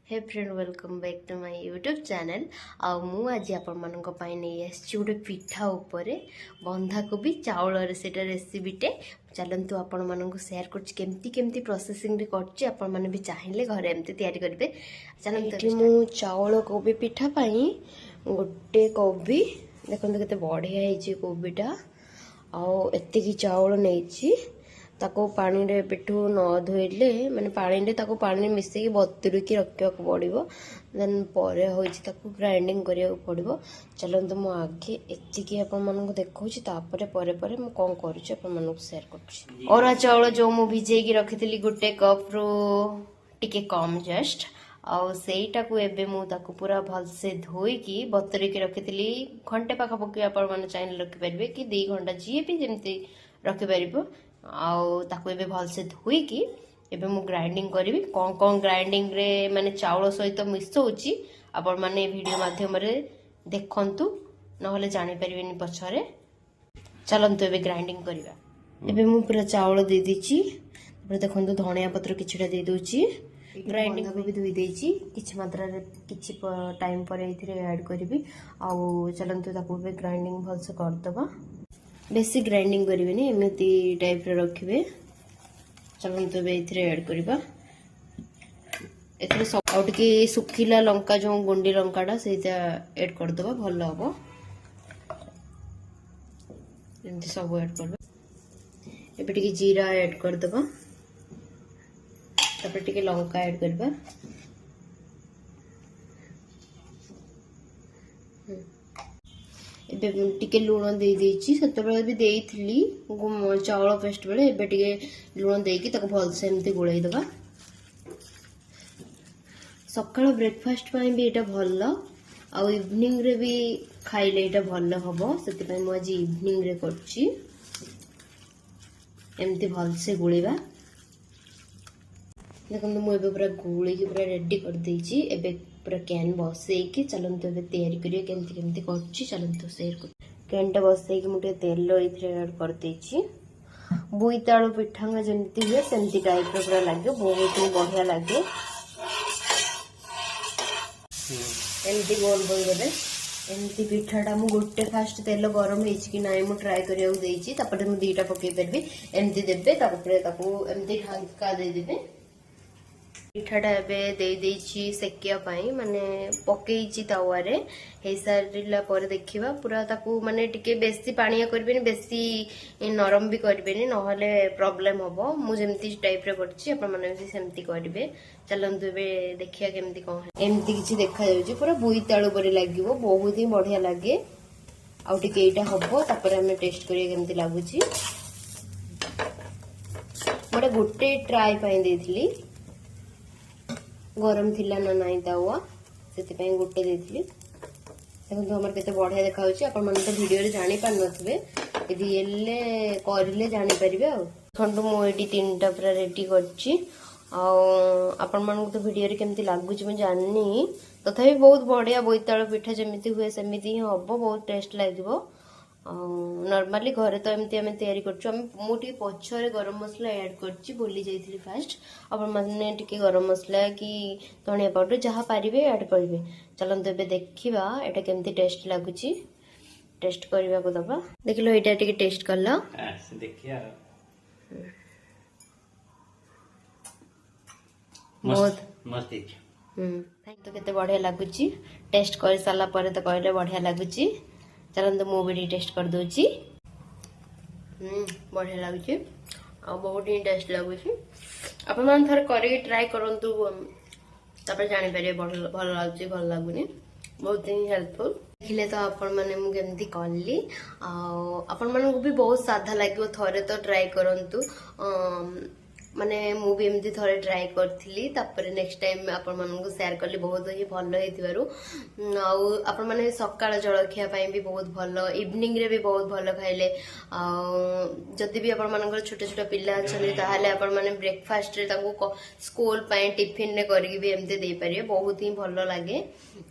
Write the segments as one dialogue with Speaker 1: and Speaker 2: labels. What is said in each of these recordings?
Speaker 1: Hey friend welcome back to my YouTube channel. मु आज आपण मानक पई नहीं आछि गोटे पिठा ऊपर बंधाकोबी चाउल से रेसिपीटे चलतु आपण मानक शेयर कर केमती केमती प्रोसेसिंग रे करछि आपण माने भी चाहिए घरे एमती तैयारी करबे। चलतु मु चाउल कोबी पिठा पई गोटे कोबी देखंतु केते बढ़िया हेछि कोबीटा आ एतिकी चाउल नेछि ताको पानी रे पिठू न धोइले माने पानी रे ताको पानी मिसेकी बतुरिकी रखिया को पड़िबो देन परे होइछि ताको ग्राइंडिंग करिया को पड़िबो। चलंतु मो आगे एतिकी आपण मानको देखौछि तापरे परे परे मु कोन करूछि आपण मानको शेयर करछि। और चाउल जो मु भिजेकी रखितली गुटे कप रो टिके कम जस्ट आउ सेटा को एबे मु ताको पूरा भल से धोइकी बतुरिकी रखितली घंटे पाखा पकी आपण माने चाइल रखि परिबे कि 2 घंटा जी भी जेमती रखि परिबो। आउ ताको एबे भल से धोइकी एबे मु ग्राइंडिंग करिवि कोन कोन ग्राइंडिंग रे माने चाउल सहित मिसौची आपण माने वीडियो माध्यम रे देखंतु नहले जानि परिबेनी पछरे। चलंतु एबे ग्राइंडिंग करिवा। एबे मु पूरा चाउल दे दिछि तापर देखंतु धनिया पत्र किछटा दे दोछि ग्राइंडिंग को भी धोई देछि किछ मात्रा रे किछ टाइम पर एथिरे ऐड करिवि। आउ चलंतु ताको एबे ग्राइंडिंग भल से कर दबा बेसी ग्राइंडिंग करेंगे एमती टाइप रे रखिए। चलते ये ऐड करवा एटे सुखिला लंका जो गुंडी लंकाटा से ऐड करदे भल हम एमती सब ऐड करवा। एबे जीरा ऐड करदे तापर लंका ऐड करवा टिके लुण दे देछि सेतबेले भी देइथिली चावल पेस्ट बेले एबे टिके लुण देकी ताको भल से एमती गोळाई दबा। सकाळ ब्रेकफास्ट पई भी एटा भल आ इवनिंग रे भी खाइले एटा भल हबो सेति पई मु आज इवनिंग रे करछि एमती भल से गोळेबा। देखंतु मु एबे पूरा गोळी की पूरा रेडी कर देछि एबे पूरा कैन बसैकी चलंतु एबे तैयारी करिए केमती केमती करछि चलंतु शेयर कर। कैनटा बसैकी मुटे तेल इथरे ऐड कर देछि बोईताळु पिठांगा जेमती हुए सेमती टाइप रो पूरा लागे बहुत ही बढ़िया लागे एमती गोल गोल गले एमती पिठाटा मु गोटे फास्ट तेल गरम हेछि कि नाइ मु ट्राई करिया देछि तापर मु दीटा पके परबी एमती देबे तापर ताको एमती ढांका दे देबे। पिठाटा एबे दे देछि सेकिया पाई माने पकेइछि तावा रे हे सारिला पर देखिबा पूरा ताकू माने टिके बेसी पानिया करबेनी बेसी नरम भी करबेनी नहले प्रॉब्लम हबो। मु जेमती टाइप रे करछि अपन माने भी सेमती करबे। चलंतु एबे देखिया केमती कोन एमती किछि देखा जाउछि पूरा बोईताळु परे लागिवो बहुत ही बढ़िया लागे आ टिके एटा हबो तापर हम टेस्ट करिया केमती लागुछि। मोटा गोटे ट्राई पाई देथिली गरम थिला ना नाई तावा सेति पई गोटे देथिली देखो हमर केते बढ़िया देखा होछि अपन मन तो वीडियो रे जानि पान नथबे रियल ले करिले जानि परिबे। आ खंडु मो एटी तीनटा पूरा रेडी करछि आ अपन मन तो वीडियो रे केमती लागुछि म जाननी तथापि बहुत बढ़िया बोईताळ पिठा जेमिति हुए सेमिति ही हबो बहुत टेस्ट लागिवो। नॉर्मली घरे तो एमती आम तैयारी करछु हम मुटी पछरे गरम मसला ऐड करछि बोली जाइथिली फास्ट अपन माने टिके गरम मसला कि धनिया पाउडर जहा पारिबे ऐड करिवे। चलंतु एबे देखिबा एटा केमती टेस्ट लागुछि टेस्ट करबा को दबा देखिलो एटा टिके टेस्ट करला देखिया बहुत मस्त तो केते बढ़िया लागुछि टेस्ट कर साला परे तो कहले बढ़िया लागुछि। चलंतु मु भी टेस्ट कर दोछि बढ़िया लागुछि आ बहुत ही टेस्ट लागुछि अपन मन थर करके ट्राई करंतु तापर जानि पारे भल लागुछि भल लागुनी बहुत ही हेल्पफुल देखिले तो अपन माने मु केमती करली आ अपन मन को भी बहुत साधा लागिवो थरे तो ट्राई करंतु माने मु भी एमती थरे ट्राई करथिली तापर नेक्स्ट टाइम आपण मन को शेयर करली बहुत ही भलो हेतिबारु आ आपण माने सकाळ जळखिया पई भी बहुत भलो इवनिंग रे भी बहुत भलो खाइले आ जदी भी आपण मन को छोटे छोटे पिल्ला अछन ताहाले आपण माने ब्रेकफास्ट रे ताको स्कूल पई टिफिन रे करके भी एमती दे पारिए बहुत ही भलो लागे।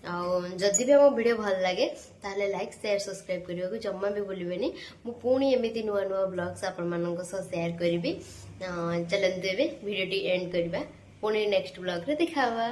Speaker 1: आ जदी भी हम वीडियो भल लागे ताहाले लाइक शेयर सब्सक्राइब करियो को जम्मा भी भूलिबेनी मु पुणी एमिति नुवा नुवा ब्लॉग्स आपण मन को शेयर करबी। चलंतु एबे वीडियो टी एंड करबा पुणी नेक्स्ट ब्लॉग रे दिखावा।